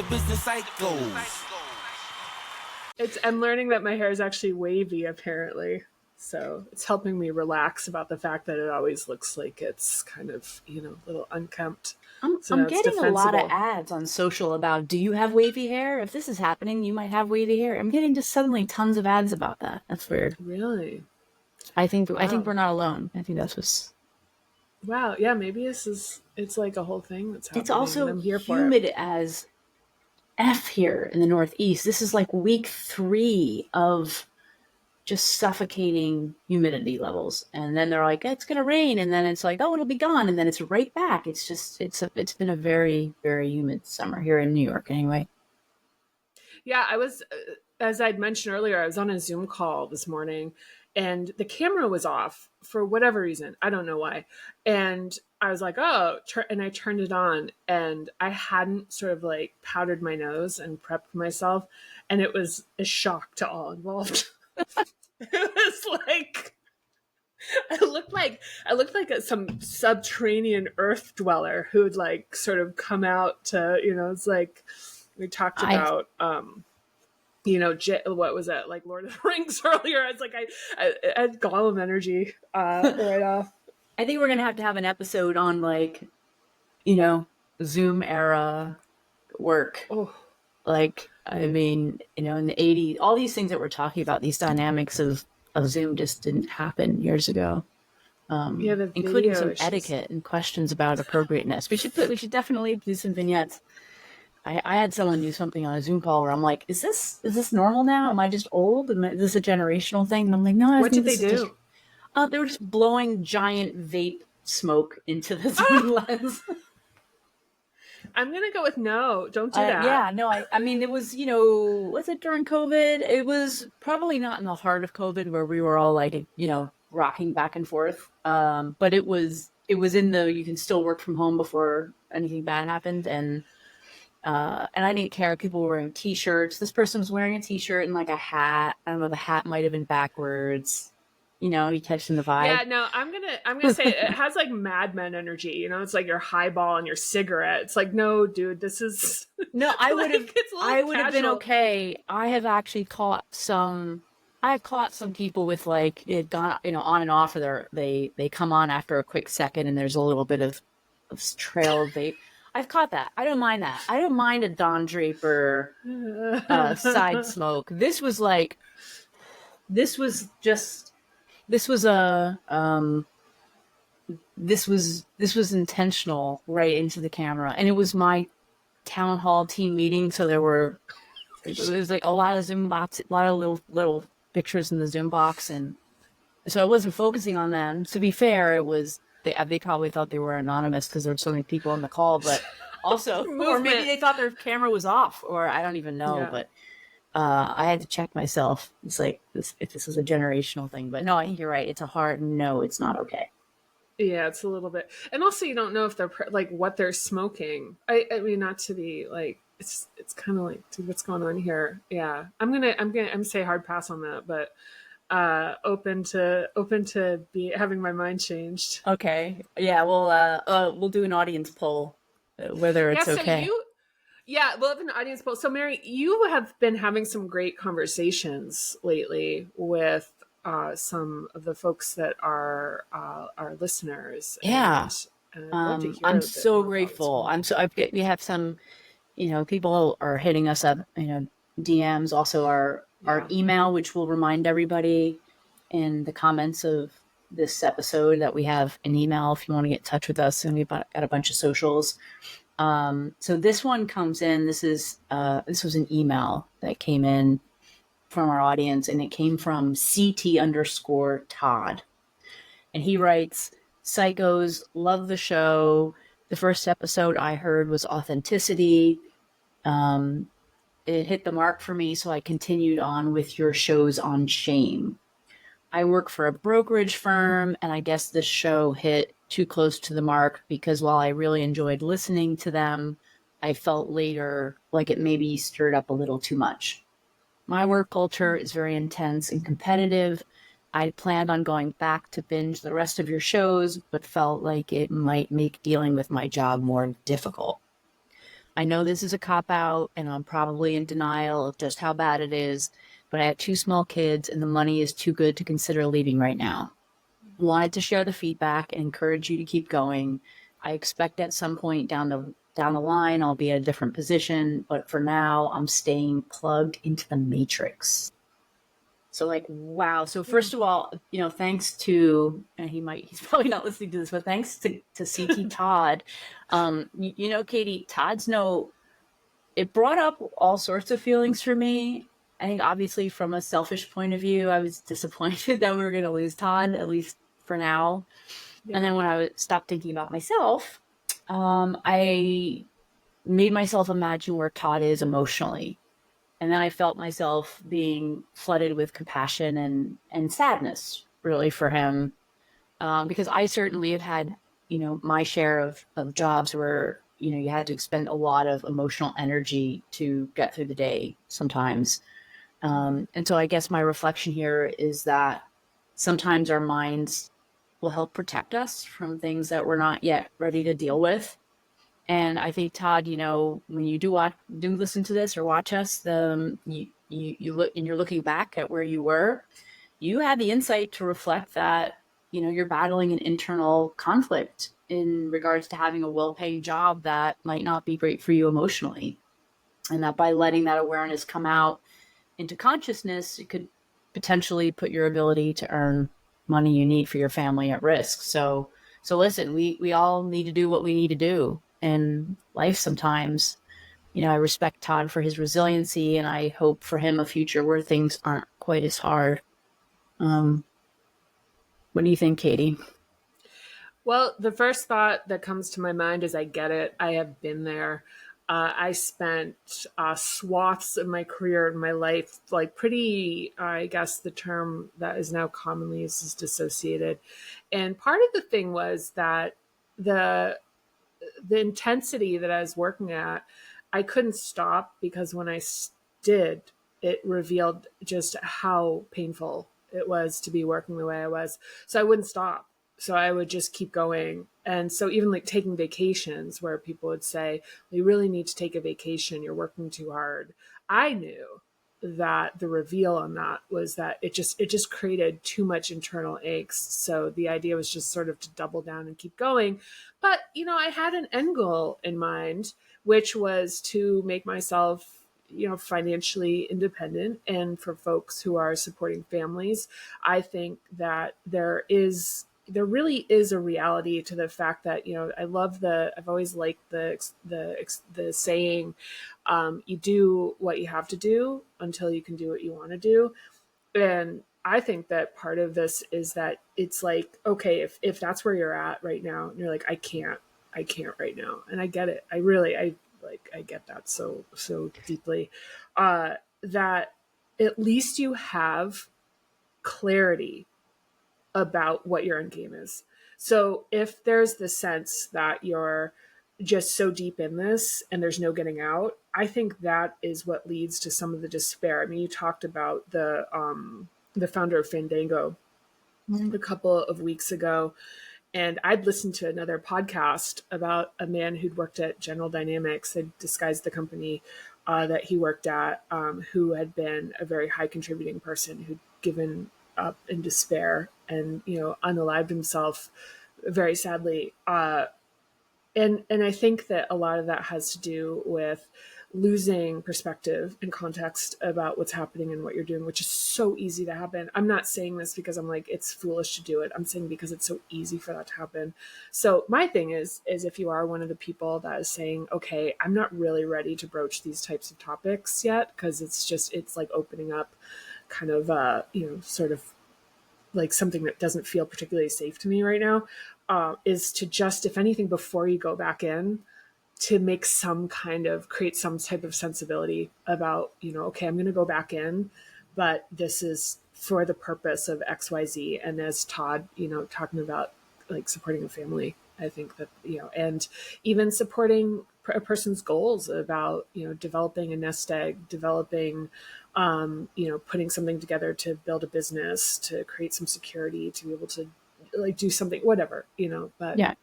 the business cycles. I'm learning that my hair is actually wavy, apparently. So it's helping me relax about the fact that it always looks like it's kind of, a little unkempt. I'm getting a lot of ads on social about, do you have wavy hair? If this is happening, you might have wavy hair. I'm getting just suddenly tons of ads about that. That's weird. Really? I think we're not alone. I think that's what's... Wow, yeah, maybe it's like a whole thing that's happening. It's also I'm here humid as F here in the Northeast. This is like week 3 of just suffocating humidity levels, and then they're like, it's gonna rain, and then it's like, oh, it'll be gone, and then it's right back. It's just it's been a very, very humid summer here in New York anyway. Yeah, I was, as I'd mentioned earlier, I was on a Zoom call this morning and the camera was off for whatever reason. I don't know why. And I was like, oh, and I turned it on and I hadn't sort of like powdered my nose and prepped myself. And it was a shock to all involved. It was like, I looked like some subterranean earth dweller who'd like sort of come out to, it's like we talked about, what was that, like Lord of the Rings earlier. It's like I had Gollum energy right off. I think we're gonna have an episode on like, Zoom era work. Oh. Like, I mean, in the 80s, all these things that we're talking about, these dynamics of Zoom just didn't happen years ago. Including some etiquette and questions about appropriateness. We should definitely do some vignettes. I had someone do something on a Zoom call where I'm like, is this normal now? Am I just old? Is this a generational thing? And I'm like, no. What did they do? They were just blowing giant vape smoke into the Zoom lens. I'm going to go with no. Don't do that. Yeah, no, I mean, it was, was it during COVID? It was probably not in the heart of COVID where we were all like, rocking back and forth. But it was in you can still work from home before anything bad happened. And I didn't care. People were wearing t-shirts. This person was wearing a t-shirt and like a hat. I don't know, the hat might have been backwards. You catching the vibe. Yeah, no, I'm gonna say it has like Mad Men energy. It's like your highball and your cigarette. It's like, no, dude, this is no. I would have. I would have been casual. Okay. I have actually caught some. I have caught some people with like it gone, on and off. Or they come on after a quick second, and there's a little bit of trail of vape. I've caught that. I don't mind that. I don't mind a Don Draper side smoke. This was intentional right into the camera, and it was my town hall team meeting, so there was like a lot of Zoom box, a lot of little pictures in the Zoom box, and so I wasn't focusing on them. To be fair, it was they probably thought they were anonymous because there were so many people on the call, but also or maybe they thought their camera was off, or I don't even know. Yeah. But I had to check myself. It's like if this is a generational thing, but no, I think you're right. It's a hard no. It's not okay. Yeah, it's a little bit, and also you don't know if they're like what they're smoking. I mean, not to be like it's kind of like, dude, what's going on here? Yeah, I'm gonna say hard pass on that, but open to be having my mind changed. Okay, yeah, we'll do an audience poll whether it's okay. Yeah, we'll have an audience poll. So, Mary, you have been having some great conversations lately with some of the folks that are our listeners. Yeah, I'm so grateful. We have some, people are hitting us up, DMs, also our email, which will remind everybody in the comments of this episode that we have an email if you want to get in touch with us, and we've got a bunch of socials. So this one comes in, this was an email that came in from our audience, and it came from CT_Todd. And he writes, Psychos, love the show. The first episode I heard was authenticity. It hit the mark for me, so I continued on with your shows on shame. I work for a brokerage firm, and I guess this show hit too close to the mark because while I really enjoyed listening to them, I felt later like it maybe stirred up a little too much. My work culture is very intense and competitive. I planned on going back to binge the rest of your shows, but felt like it might make dealing with my job more difficult. I know this is a cop out and I'm probably in denial of just how bad it is, but I have 2 small kids and the money is too good to consider leaving right now. Wanted to share the feedback and encourage you to keep going. I expect at some point down the line I'll be at a different position, but for now I'm staying plugged into the matrix. So like, wow. So first of all, thanks to, and he's probably not listening to this, but thanks to CT Todd. Katie, it brought up all sorts of feelings for me. I think obviously from a selfish point of view, I was disappointed that we were going to lose Todd, at least for now. Yeah. And then when I stopped thinking about myself, I made myself imagine where Todd is emotionally. And then I felt myself being flooded with compassion and sadness, really, for him. Because I certainly have had, my share of jobs where, you had to expend a lot of emotional energy to get through the day sometimes. And so I guess my reflection here is that sometimes our minds will help protect us from things that we're not yet ready to deal with. And I think, Todd, when you do listen to this or watch us, you look and you're looking back at where you were, you had the insight to reflect that, you're battling an internal conflict in regards to having a well-paying job that might not be great for you emotionally. And that by letting that awareness come out into consciousness, it could potentially put your ability to earn money you need for your family at risk. So listen, we all need to do what we need to do in life sometimes. I respect Todd for his resiliency, and I hope for him a future where things aren't quite as hard. What do you think, Katie? Well, the first thought that comes to my mind is I get it. I have been there. I spent swaths of my career and my life, like pretty, I guess the term that is now commonly used is dissociated. And part of the thing was that the intensity that I was working at, I couldn't stop because when I did, it revealed just how painful it was to be working the way I was. So I wouldn't stop. So I would just keep going. And so even like taking vacations where people would say, you really need to take a vacation, you're working too hard. I knew that the reveal on that was that it just created too much internal angst. So the idea was just sort of to double down and keep going. But, I had an end goal in mind, which was to make myself financially independent. And for folks who are supporting families, I think that there really is a reality to the fact that, I've always liked the saying, you do what you have to do until you can do what you want to do. And I think that part of this is that it's like, okay, if that's where you're at right now, and you're like, I can't right now. And I get it. I get that so deeply, that at least you have clarity about what your end game is. So if there's the sense that you're just so deep in this and there's no getting out, I think that is what leads to some of the despair. I mean, you talked about the founder of Fandango a couple of weeks ago, and I'd listened to another podcast about a man who'd worked at General Dynamics, had disguised the company that he worked at, who had been a very high contributing person who'd given up in despair and unalived himself very sadly. And I think that a lot of that has to do with losing perspective and context about what's happening and what you're doing, which is so easy to happen. I'm not saying this because I'm like, it's foolish to do it. I'm saying because it's so easy for that to happen. So my thing is if you are one of the people that is saying, okay, I'm not really ready to broach these types of topics yet, because it's like opening up kind of, sort of like something that doesn't feel particularly safe to me right now, is to just, if anything, before you go back in, to create some type of sensibility about, okay, I'm going to go back in, but this is for the purpose of XYZ. And as Todd, talking about like supporting a family, I think that, and even supporting a person's goals about, developing a nest egg, developing, putting something together to build a business, to create some security, to be able to like do something, whatever, but yeah.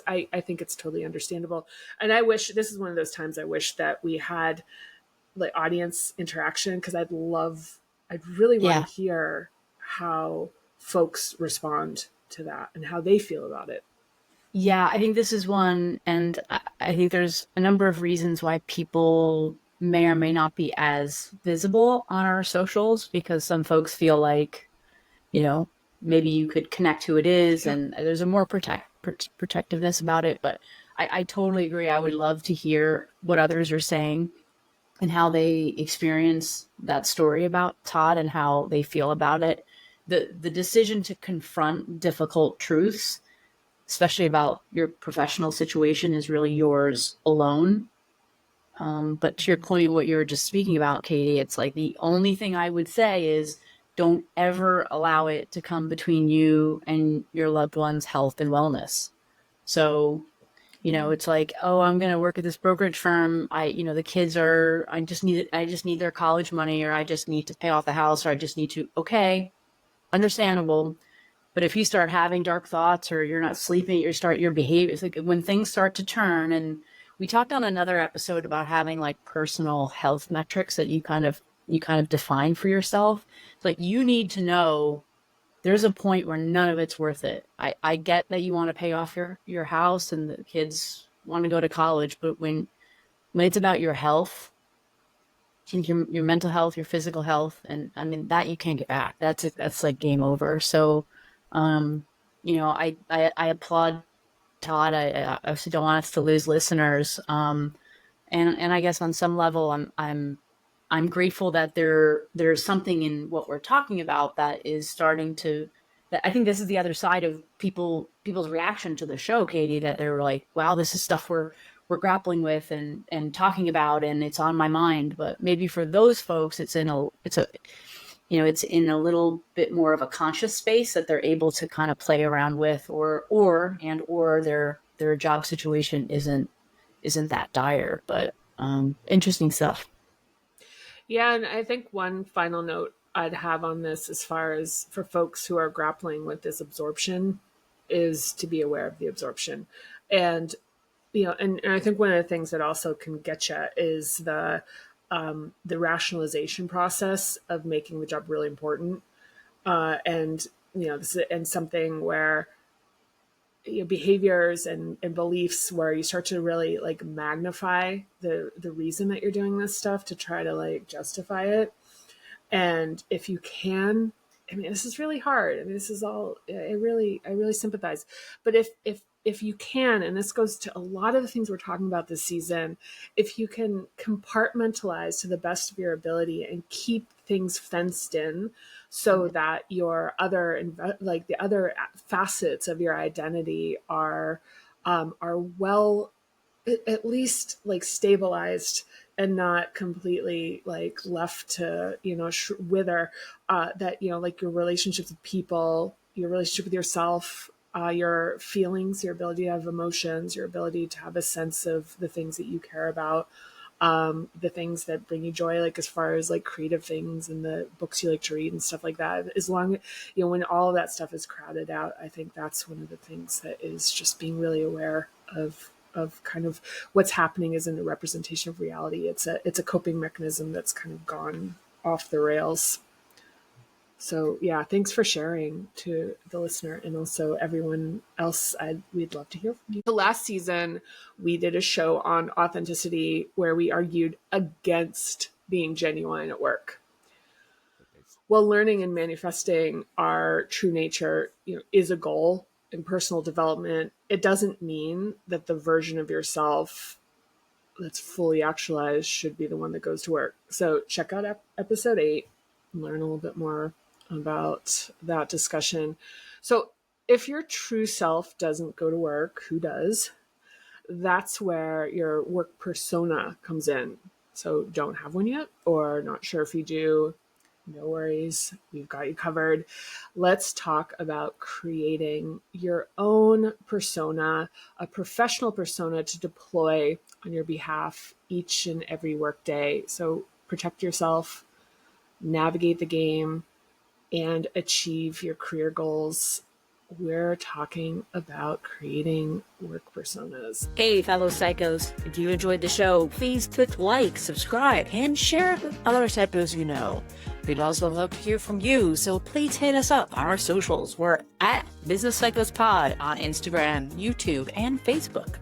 I think it's totally understandable. And I wish, this is one of those times I wish that we had like audience interaction, because I'd really want to Yeah. hear how folks respond to that and how they feel about it. Yeah, I think this is one, and I think there's a number of reasons why people may or may not be as visible on our socials, because some folks feel like, you know, maybe you could connect who it is, Yeah. and there's a more protectiveness about it. But I totally agree. I would love to hear what others are saying and how they experience that story about Todd and how they feel about it. The decision to confront difficult truths, especially about your professional situation, is really yours alone. But to your point, what you were just speaking about, Katie, it's like the only thing I would say is don't ever allow it to come between you and your loved one's health and wellness. So, it's like, oh, I'm going to work at this brokerage firm. The kids are, I just need their college money, or I just need to pay off the house, or I just need to, okay, understandable. But if you start having dark thoughts, or you're not sleeping, your behavior, it's like when things start to turn. And we talked on another episode about having like personal health metrics that you kind of define for yourself. It's like, you need to know there's a point where none of it's worth it. I get that you want to pay off your house and the kids want to go to college, but when it's about your health, your mental health, your physical health, and I mean that you can't get back. That's like game over. So, um, I applaud Todd. I obviously don't want us to lose listeners. And I guess on some level, I'm grateful that there's something in what we're talking about that is starting to. That I think this is the other side of people's reaction to the show, Katie. That they're like, "Wow, this is stuff we're grappling with and talking about, and it's on my mind." But maybe for those folks, it's in a little bit more of a conscious space that they're able to kind of play around with, or their job situation isn't that dire. But interesting stuff. Yeah, and I think one final note I'd have on this, as far as for folks who are grappling with this absorption, is to be aware of the absorption. And and I think one of the things that also can get you is the rationalization process of making the job really important. And this is, and something where behaviors and beliefs where you start to really like magnify the reason that you're doing this stuff to try to like justify it. And if you can, I mean, this is really hard. I mean, this is all, I really sympathize. But if you can, and this goes to a lot of the things we're talking about this season, if you can compartmentalize to the best of your ability and keep things fenced in, so that your other, like the other facets of your identity are well, at least like stabilized, and not completely like left to wither, that like your relationships with people, your relationship with yourself, your feelings, your ability to have emotions, your ability to have a sense of the things that you care about, the things that bring you joy, like as far as like creative things and the books you like to read and stuff like that. As long when all of that stuff is crowded out, I think that's one of the things that is just being really aware of kind of what's happening isn't a representation of reality. It's a coping mechanism that's kind of gone off the rails. So yeah, thanks for sharing to the listener, and also everyone else. We'd love to hear from you. So last season, we did a show on authenticity where we argued against being genuine at work. Well, learning and manifesting our true nature, is a goal in personal development. It doesn't mean that the version of yourself that's fully actualized should be the one that goes to work. So check out episode 8 and learn a little bit more about that discussion. So if your true self doesn't go to work, who does? That's where your work persona comes in. So don't have one yet, or not sure if you do, no worries, we've got you covered. Let's talk about creating your own persona, a professional persona to deploy on your behalf each and every workday. So protect yourself, navigate the game, and achieve your career goals we're talking about creating work personas. Hey, fellow psychos, if you enjoyed the show, please click like, subscribe, and share it with other psychos you know. We'd also love to hear from you, so please hit us up on our socials. We're at Business Psychos Pod on Instagram, YouTube, and Facebook.